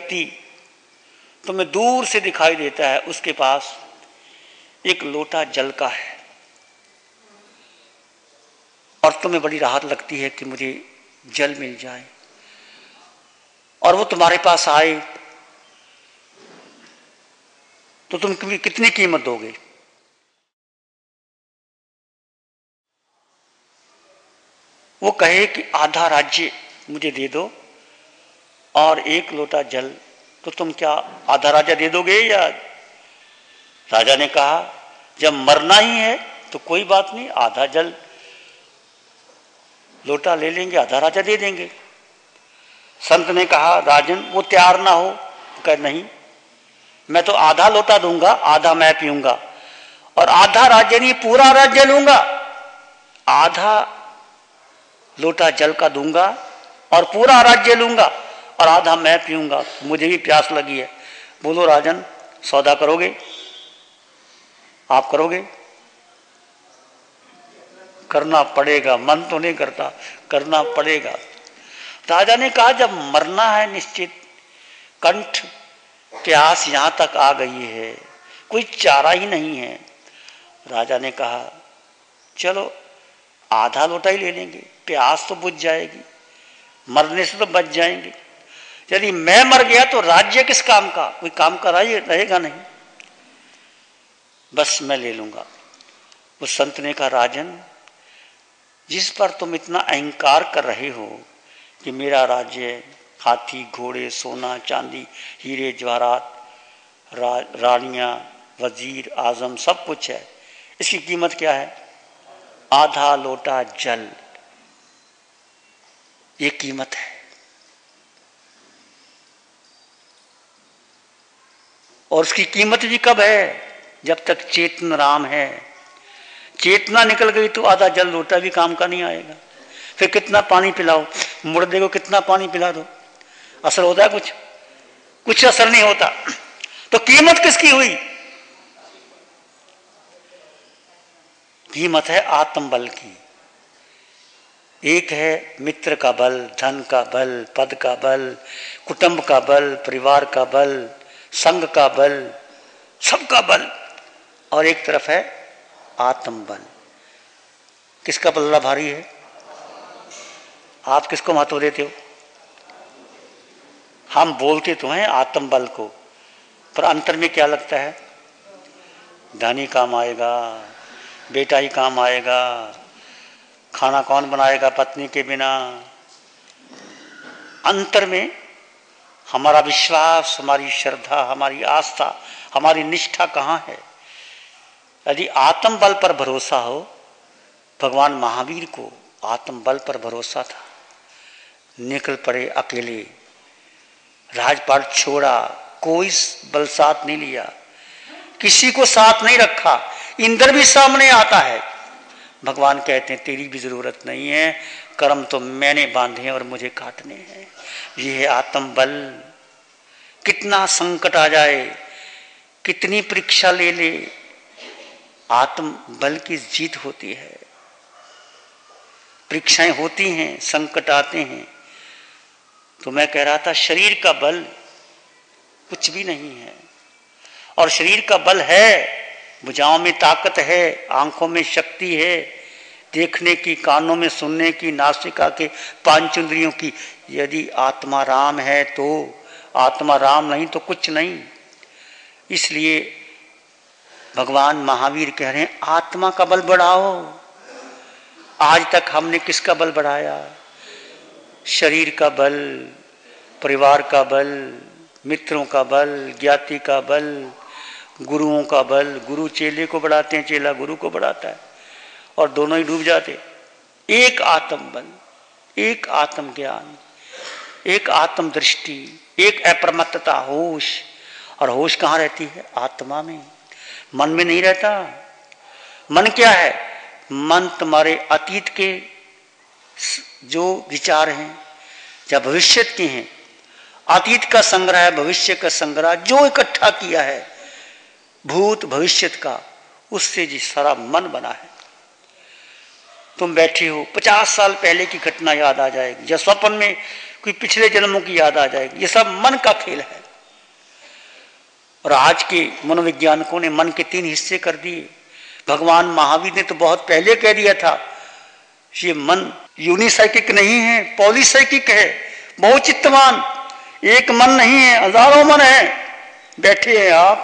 व्यक्ति तुम्हें दूर से दिखाई देता है, उसके पास एक लोटा जल का है और तुम्हें बड़ी राहत लगती है कि मुझे जल मिल जाए, और वो तुम्हारे पास आए तो तुम कितनी कीमत दोगे? वो कहे कि आधा राज्य मुझे दे दो और एक लोटा जल, तो तुम क्या आधा राज्य दे दोगे? या राजा ने कहा जब मरना ही है तो कोई बात नहीं, आधा जल लोटा ले लेंगे, आधा राज्य दे देंगे। संत ने कहा राजन वो तैयार ना हो, कह नहीं, मैं तो आधा लोटा दूंगा, आधा मैं पीऊंगा, और आधा राज्य नहीं पूरा राज्य लूंगा। आधा लोटा जल का दूंगा और पूरा राज्य लूंगा और आधा मैं पीऊंगा, मुझे भी प्यास लगी है। बोलो राजन सौदा करोगे? आप करोगे? करना पड़ेगा, मन तो नहीं करता, करना पड़ेगा। राजा ने कहा जब मरना है निश्चित, कंठ प्यास यहां तक आ गई है, कोई चारा ही नहीं है। राजा ने कहा चलो आधा लोटा ही ले लेंगे, प्यास तो बुझ जाएगी, मरने से तो बच जाएंगे। यदि मैं मर गया तो राज्य किस काम का, कोई काम का रहेगा नहीं, बस मैं ले लूंगा। उस संत ने कहा राजन जिस पर तुम इतना अहंकार कर रहे हो कि मेरा राज्य हाथी घोड़े सोना चांदी हीरे जवाहरात रानियां वजीर आजम सब कुछ है, इसकी कीमत क्या है? आधा लोटा जल, ये कीमत है। और उसकी कीमत भी कब है? जब तक चेतन राम है। चेतना निकल गई तो आधा जल लोटा भी काम का नहीं आएगा। फिर कितना पानी पिलाओ, मुर्दे को कितना पानी पिला दो, असर होता है? कुछ असर नहीं होता। तो कीमत किसकी हुई? कीमत है आत्मबल की। एक है मित्र का बल, धन का बल, पद का बल, कुटुंब का बल, परिवार का बल, संघ का बल, सबका बल, और एक तरफ है आत्मबल। किसका पल्ला भारी है? आप किसको महत्व देते हो? हम बोलते तो हैं आत्मबल को, पर अंतर में क्या लगता है? धन ही काम आएगा, बेटा ही काम आएगा, खाना कौन बनाएगा पत्नी के बिना। अंतर में हमारा विश्वास, हमारी श्रद्धा, हमारी आस्था, हमारी निष्ठा कहाँ है? यदि आत्मबल पर भरोसा हो, भगवान महावीर को आत्मबल पर भरोसा था, निकल पड़े अकेले, राजपाट छोड़ा, कोई बल साथ नहीं लिया, किसी को साथ नहीं रखा। इंद्र भी सामने आता है, भगवान कहते हैं तेरी भी जरूरत नहीं है, कर्म तो मैंने बांधे हैं और मुझे काटने हैं। ये है आत्मबल। कितना संकट आ जाए, कितनी परीक्षा ले ले, आत्मबल की जीत होती है। परीक्षाएं होती हैं, संकट आते हैं। तो मैं कह रहा था शरीर का बल कुछ भी नहीं है, और शरीर का बल है, भुजाओं में ताकत है, आंखों में शक्ति है, देखने की, कानों में सुनने की, नासिका के पांच इंद्रियों की। यदि आत्मा राम है तो, आत्मा राम नहीं तो कुछ नहीं। इसलिए भगवान महावीर कह रहे हैं आत्मा का बल बढ़ाओ। आज तक हमने किसका बल बढ़ाया? शरीर का बल, परिवार का बल, मित्रों का बल, ज्ञाति का बल, गुरुओं का बल। गुरु चेले को बढ़ाते हैं, चेला गुरु को बढ़ाता है, और दोनों ही डूब जाते। एक आत्म बल, एक आत्म ज्ञान, एक आत्म दृष्टि, एक अप्रमत्तता, होश। और होश कहाँ रहती है? आत्मा में, मन में नहीं रहता। मन क्या है? मन तुम्हारे अतीत के जो विचार हैं या भविष्य के हैं, अतीत का संग्रह है, भविष्य का संग्रह, जो इकट्ठा किया है भूत भविष्य का, उससे जी सारा मन बना है। तुम बैठे हो, 50 साल पहले की घटना याद आ जाएगी, या स्वप्न में कोई पिछले जन्मों की याद आ जाएगी। ये सब मन का खेल है। और आज के मनोवैज्ञानिकों ने मन के 3 हिस्से कर दिए। भगवान महावीर ने तो बहुत पहले कह दिया था, ये मन यूनिसाइकिक नहीं है, पॉलीसाइकिक है, बहुचित्तवान। एक मन नहीं है, हजारों मन है। बैठे हैं आप,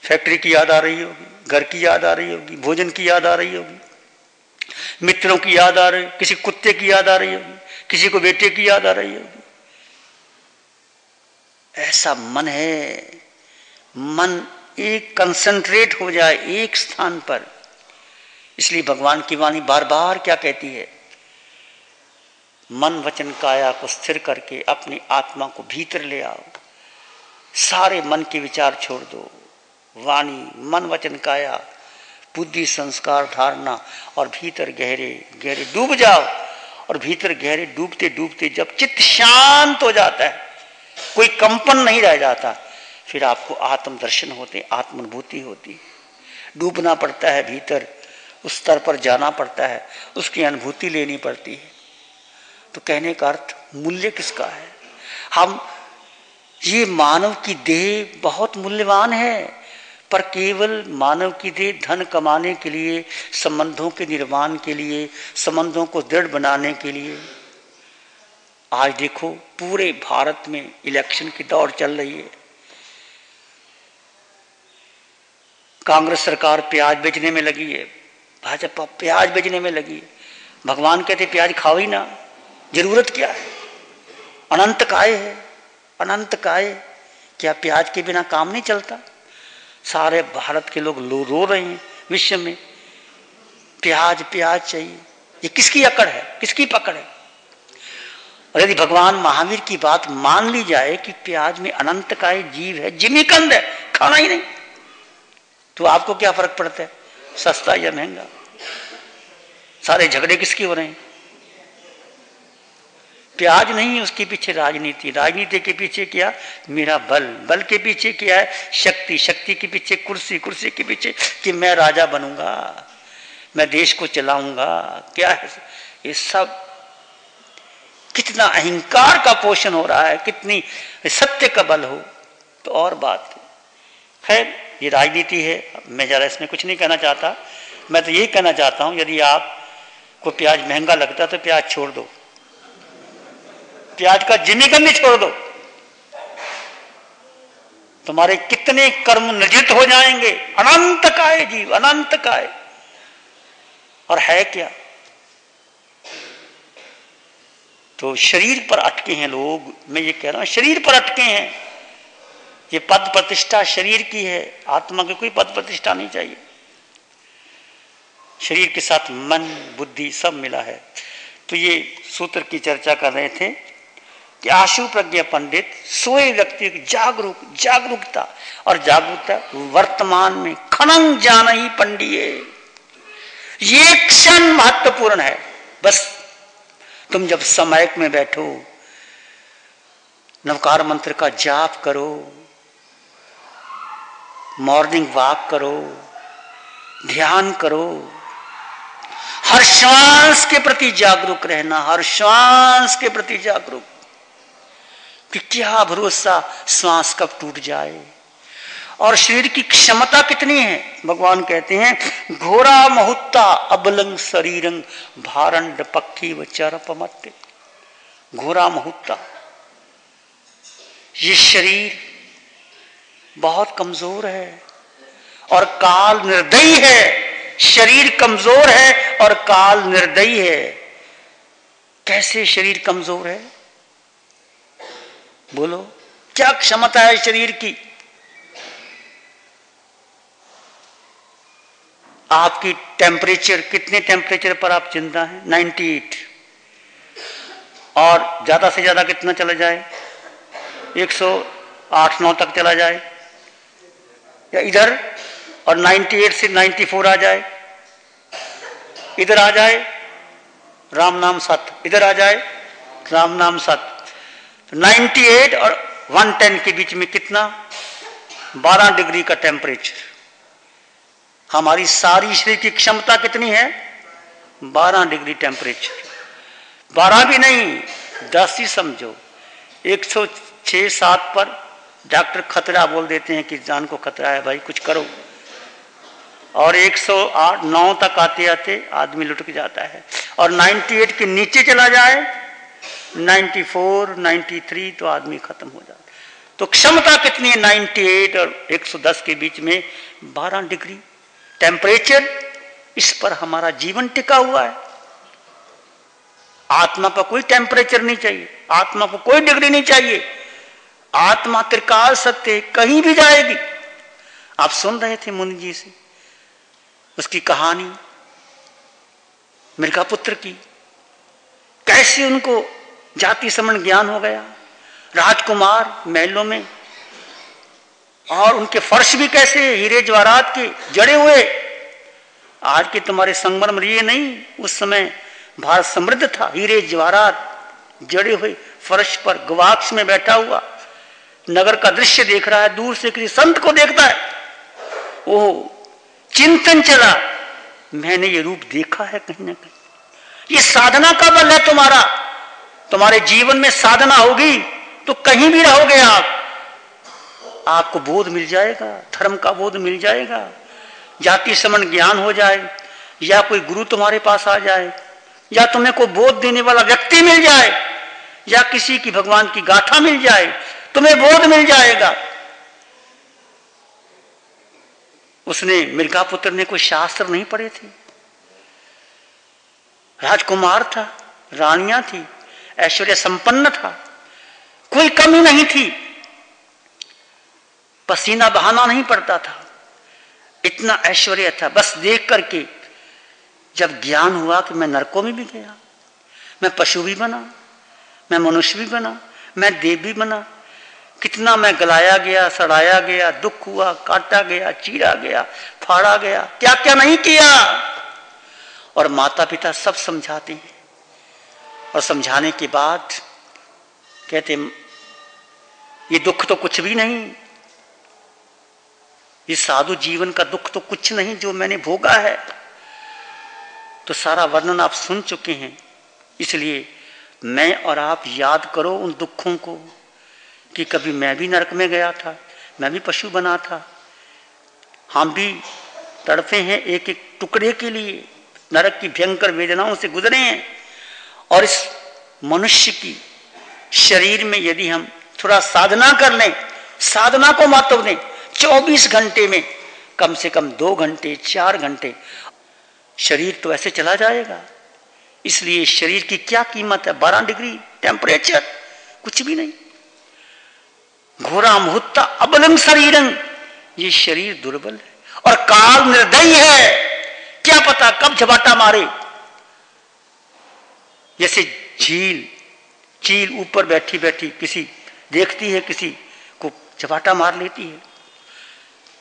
फैक्ट्री की याद आ रही होगी, घर की याद आ रही होगी, भोजन की याद आ रही होगी, मित्रों की याद आ रही, किसी कुत्ते की याद आ रही होगी, किसी को बेटे की याद आ रही होगी। ऐसा मन है। मन एक कंसंट्रेट हो जाए एक स्थान पर। इसलिए भगवान की वाणी बार बार क्या कहती है, मन वचन काया को स्थिर करके अपनी आत्मा को भीतर ले आओ। सारे मन के विचार छोड़ दो। वाणी, मन वचन काया, बुद्धि, संस्कार, धारणा, और भीतर गहरे गहरे डूब जाओ। और भीतर गहरे डूबते डूबते जब चित्त शांत हो जाता है, कोई कंपन नहीं रह जाता, फिर आपको आत्म दर्शन होते, आत्मानुभूति होती है। डूबना पड़ता है भीतर, उस स्तर पर जाना पड़ता है, उसकी अनुभूति लेनी पड़ती है। तो कहने का अर्थ, मूल्य किसका है? हम, ये मानव की देह बहुत मूल्यवान है, पर केवल मानव की देह धन कमाने के लिए, संबंधों के निर्माण के लिए, संबंधों को दृढ़ बनाने के लिए। आज देखो पूरे भारत में इलेक्शन की दौड़ चल रही है। कांग्रेस सरकार प्याज बेचने में लगी है, भाजपा प्याज बेचने में लगी है। भगवान कहते प्याज खाओ ही ना, जरूरत क्या है? अनंत काय है, अनंत काय। क्या प्याज के बिना काम नहीं चलता? सारे भारत के लोग रो रहे हैं विश्व में, प्याज प्याज चाहिए। ये किसकी अकड़ है, किसकी पकड़ है? और यदि भगवान महावीर की बात मान ली जाए कि प्याज में अनंत काय जीव है, जिमीकंद है, खाना ही नहीं, तो आपको क्या फर्क पड़ता है सस्ता या महंगा? सारे झगड़े किसके हो रहे हैं? प्याज नहीं, उसके पीछे राजनीति, राजनीति के पीछे क्या? मेरा बल, बल के पीछे क्या है? शक्ति, शक्ति के पीछे कुर्सी, कुर्सी के पीछे कि मैं राजा बनूंगा, मैं देश को चलाऊंगा। क्या है ये सब? कितना अहंकार का पोषण हो रहा है, कितनी सत्य का बल हो तो और बात। खैर ये राजनीति है, मैं जरा इसमें कुछ नहीं कहना चाहता। मैं तो यही कहना चाहता हूं, यदि आपको प्याज महंगा लगता है तो प्याज छोड़ दो, प्याज का जिमीकंद छोड़ दो, तुम्हारे कितने कर्म निर्जित हो जाएंगे। अनंत काय जीव, अनंत काय। और है क्या? तो शरीर पर अटके हैं लोग। मैं ये कह रहा हूं शरीर पर अटके हैं। ये पद प्रतिष्ठा शरीर की है, आत्मा की कोई पद प्रतिष्ठा नहीं चाहिए। शरीर के साथ मन बुद्धि सब मिला है। तो ये सूत्र की चर्चा कर रहे थे कि आशु प्रज्ञा पंडित सोए व्यक्ति की जागरूकता, और जागरूकता वर्तमान में खनन जान ही पंडिये। ये क्षण महत्वपूर्ण है। बस तुम जब समयक में बैठो, नवकार मंत्र का जाप करो, मॉर्निंग वॉक करो, ध्यान करो, हर श्वास के प्रति जागरूक रहना, हर श्वास के प्रति जागरूक कि क्या भरोसा श्वास कब टूट जाए। और शरीर की क्षमता कितनी है? भगवान कहते हैं घोरा महुत्ता अबलंग शरीरंग भारंड पक्षी व चरपमत्ते। घोरा महुत्ता, ये शरीर बहुत कमजोर है और काल निर्दयी है। शरीर कमजोर है और काल निर्दयी है। कैसे शरीर कमजोर है? बोलो, क्या क्षमता है शरीर की? आपकी टेम्परेचर, कितने टेम्परेचर पर आप जिंदा हैं? 98। और ज्यादा से ज्यादा कितना चला जाए? 108-9 तक चला जाए, या इधर, और 98 से 94 आ जाए, इधर आ जाए राम नाम सत, इधर आ जाए राम नाम सत। 98 और 110 के बीच में कितना? 12 डिग्री का टेम्परेचर। हमारी सारी शरीर की क्षमता कितनी है? 12 डिग्री टेम्परेचर। 12 भी नहीं, 10 ही समझो। 106-7 पर डॉक्टर खतरा बोल देते हैं कि जान को खतरा है भाई कुछ करो, और 108-9 तक आते आते आदमी लुटक जाता है। और 98 के नीचे चला जाए, 94-93 तो आदमी खत्म हो जाता है। तो क्षमता कितनी है? 98 और 110 के बीच में 12 डिग्री टेम्परेचर, इस पर हमारा जीवन टिका हुआ है। आत्मा पर कोई टेम्परेचर नहीं चाहिए, आत्मा को कोई डिग्री नहीं चाहिए। आत्मा त्रिकाल सत्य, कहीं भी जाएगी। आप सुन रहे थे मुनि जी से उसकी कहानी मृगापुत्र की, कैसे उनको जाति समण ज्ञान हो गया, राजकुमार महलों में, और उनके फर्श भी कैसे हीरे जवाहरात के जड़े हुए। आज के तुम्हारे संगमरमर ये नहीं, उस समय भारत समृद्ध था, हीरे जवाहरात जड़े हुए फर्श पर गवाक्ष में बैठा हुआ नगर का दृश्य देख रहा है, दूर से किसी संत को देखता है, ओह चिंतन चला, मैंने ये रूप देखा है कहीं ना कहीं। ये साधना का बल है तुम्हारा, तुम्हारे जीवन में साधना होगी तो कहीं भी रहोगे आपको बोध मिल जाएगा, धर्म का बोध मिल जाएगा, जाति समण ज्ञान हो जाए, या कोई गुरु तुम्हारे पास आ जाए, या तुम्हें कोई बोध देने वाला व्यक्ति मिल जाए, या किसी की भगवान की गाथा मिल जाए, तुम्हें बोध मिल जाएगा। उसने मृगापुत्र ने कोई शास्त्र नहीं पढ़े थे, राजकुमार था, रानियां थी, ऐश्वर्य संपन्न था, कोई कमी नहीं थी, पसीना बहाना नहीं पड़ता था, इतना ऐश्वर्य था। बस देख करके जब ज्ञान हुआ कि मैं नरकों में भी गया, मैं पशु भी बना, मैं मनुष्य भी बना, मैं देव भी बना, कितना मैं गलाया गया, सड़ाया गया, दुख हुआ, काटा गया, चीरा गया, फाड़ा गया, क्या क्या नहीं किया। और माता पिता सब समझाते हैं, और समझाने के बाद कहते ये दुख तो कुछ भी नहीं, ये साधु जीवन का दुख तो कुछ नहीं जो मैंने भोगा है। तो सारा वर्णन आप सुन चुके हैं, इसलिए मैं और आप याद करो उन दुखों को कि कभी मैं भी नरक में गया था, मैं भी पशु बना था, हम भी तड़पे हैं एक एक टुकड़े के लिए, नरक की भयंकर वेदनाओं से गुजरे हैं। और इस मनुष्य की शरीर में यदि हम थोड़ा साधना कर लें, साधना को महत्व दें, 24 घंटे में कम से कम 2 घंटे 4 घंटे, शरीर तो ऐसे चला जाएगा। इसलिए शरीर की क्या कीमत है? 12 डिग्री टेम्परेचर, कुछ भी नहीं। घोरा मुहूर्ता अबलम शरीरं, ये शरीर दुर्बल है और काल निर्दयी है, क्या पता कब झपाटा मारे। जैसे चील ऊपर बैठी बैठी किसी देखती है, किसी को झपाटा मार लेती है।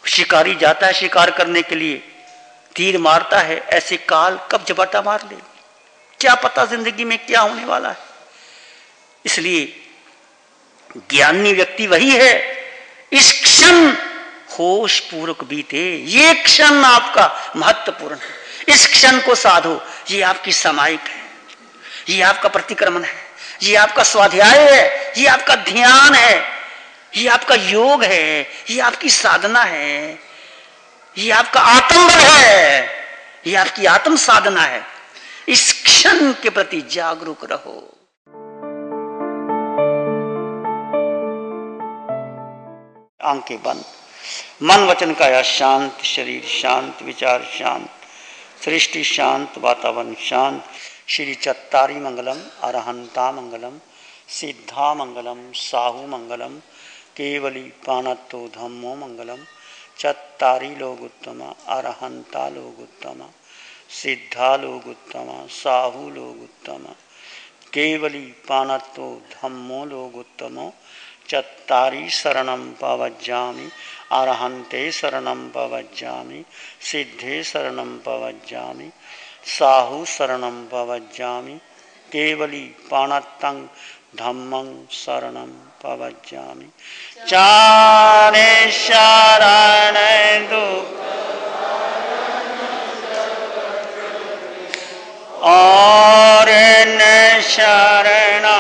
शिकारी जाता है शिकार करने के लिए, तीर मारता है, ऐसे काल कब झपाटा मार ले, क्या पता जिंदगी में क्या होने वाला है। इसलिए ज्ञानी व्यक्ति वही है, इस क्षण होश पूर्वक बीते, ये क्षण आपका महत्वपूर्ण है, इस क्षण को साधो। ये आपकी सामायिक है, ये आपका प्रतिक्रमण है, ये आपका स्वाध्याय है, ये आपका ध्यान है, ये आपका योग है, ये आपकी साधना है, ये आपका आत्मबल है, ये आपकी आत्म साधना है। इस क्षण के प्रति जागरूक रहो। आंखें बंद, मन वचन काया शांत, शरीर शांत, विचार शांत, सृष्टि शांत, वातावरण शांत। श्री चत्तारी मंगलम, अरहंता मंगलम, सिद्धा मंगलम, साहू मंगलम, केवली पानत्तो धम्मो मंगलम। चत्तारी लोग उत्तम, अरहंता लोग उत्तम, सिद्धा लोग उत्तम, साहू लोग उत्तम, केवली पानत्तो धम्मो लोग उत्तम। चत्तारी शरणं पवज्जामि, अरहन्ते शरणं पवज्जामि, सिद्धे शरणं पवज्जामि, साहू शरणं पवज्जामि, केवली पाणत्तं धम्मं शरणं पवज्जामि। चारे शरण दुख और न शरणा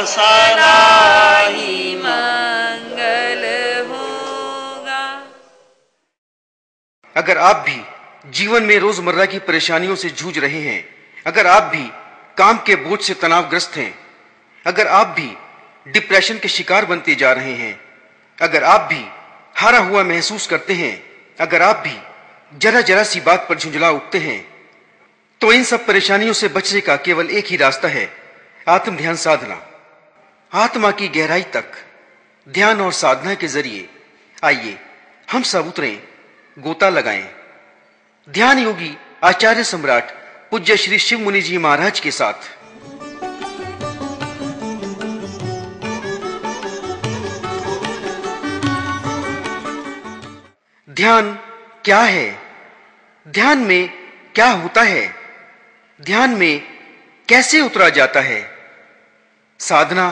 सदा ही मंगल होगा। अगर आप भी जीवन में रोजमर्रा की परेशानियों से जूझ रहे हैं, अगर आप भी काम के बोझ से तनावग्रस्त हैं, अगर आप भी डिप्रेशन के शिकार बनते जा रहे हैं, अगर आप भी हारा हुआ महसूस करते हैं, अगर आप भी जरा जरा सी बात पर झुंझला उठते हैं, तो इन सब परेशानियों से बचने का केवल एक ही रास्ता है, आत्म ध्यान साधना। आत्मा की गहराई तक ध्यान और साधना के जरिए आइए हम सब उतरें, गोता लगाएं। ध्यान योगी आचार्य सम्राट पूज्य श्री शिव मुनि जी महाराज के साथ। ध्यान क्या है? ध्यान में क्या होता है? ध्यान में कैसे उतरा जाता है? साधना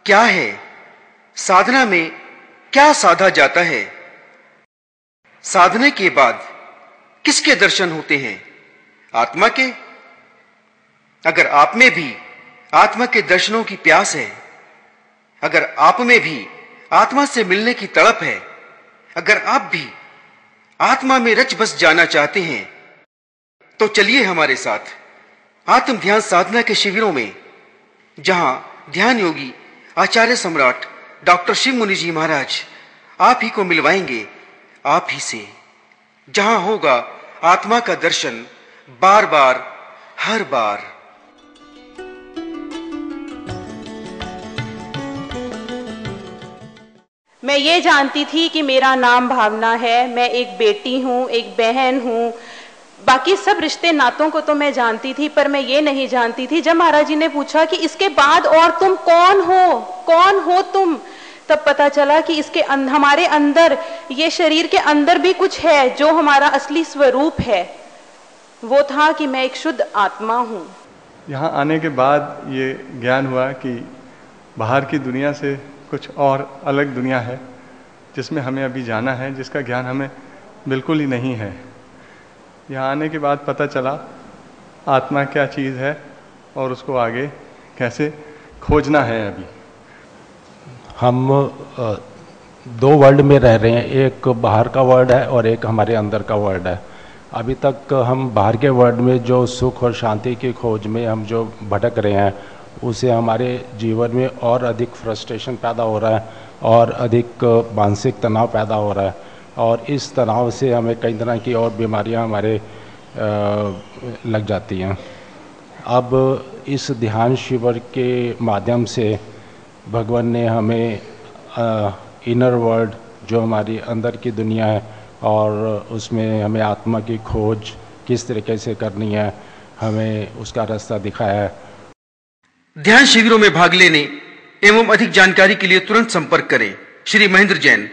क्या है? साधना में क्या साधा जाता है? साधने के बाद किसके दर्शन होते हैं? आत्मा के। अगर आप में भी आत्मा के दर्शनों की प्यास है, अगर आप में भी आत्मा से मिलने की तड़प है, अगर आप भी आत्मा में रच बस जाना चाहते हैं, तो चलिए हमारे साथ आत्म ध्यान साधना के शिविरों में, जहां ध्यान योगी आचार्य सम्राट डॉक्टर शिव मुनि जी महाराज आप ही को मिलवाएंगे आप ही से, जहां होगा आत्मा का दर्शन बार बार, हर बार। मैं ये जानती थी कि मेरा नाम भावना है, मैं एक बेटी हूँ, एक बहन हूँ, बाकी सब रिश्ते नातों को तो मैं जानती थी, पर मैं ये नहीं जानती थी। जब महाराज जी ने पूछा कि इसके बाद और तुम कौन हो तुम, तब पता चला कि इसके हमारे अंदर, ये शरीर के अंदर भी कुछ है जो हमारा असली स्वरूप है। वो था कि मैं एक शुद्ध आत्मा हूँ। यहाँ आने के बाद ये ज्ञान हुआ कि बाहर की दुनिया से कुछ और अलग दुनिया है जिसमें हमें अभी जाना है, जिसका ज्ञान हमें बिल्कुल ही नहीं है। यहाँ आने के बाद पता चला आत्मा क्या चीज़ है और उसको आगे कैसे खोजना है। अभी हम दो वर्ल्ड में रह रहे हैं, एक बाहर का वर्ल्ड है और एक हमारे अंदर का वर्ल्ड है। अभी तक हम बाहर के वर्ल्ड में जो सुख और शांति की खोज में हम जो भटक रहे हैं, उससे हमारे जीवन में और अधिक फ्रस्ट्रेशन पैदा हो रहा है और अधिक मानसिक तनाव पैदा हो रहा है, और इस तनाव से हमें कई तरह की और बीमारियां हमारे लग जाती हैं। अब इस ध्यान शिविर के माध्यम से भगवान ने हमें इनर वर्ल्ड, जो हमारी अंदर की दुनिया है, और उसमें हमें आत्मा की खोज किस तरीके से करनी है, हमें उसका रास्ता दिखाया है। ध्यान शिविरों में भाग लेने एवं अधिक जानकारी के लिए तुरंत संपर्क करें श्री महेंद्र जैन,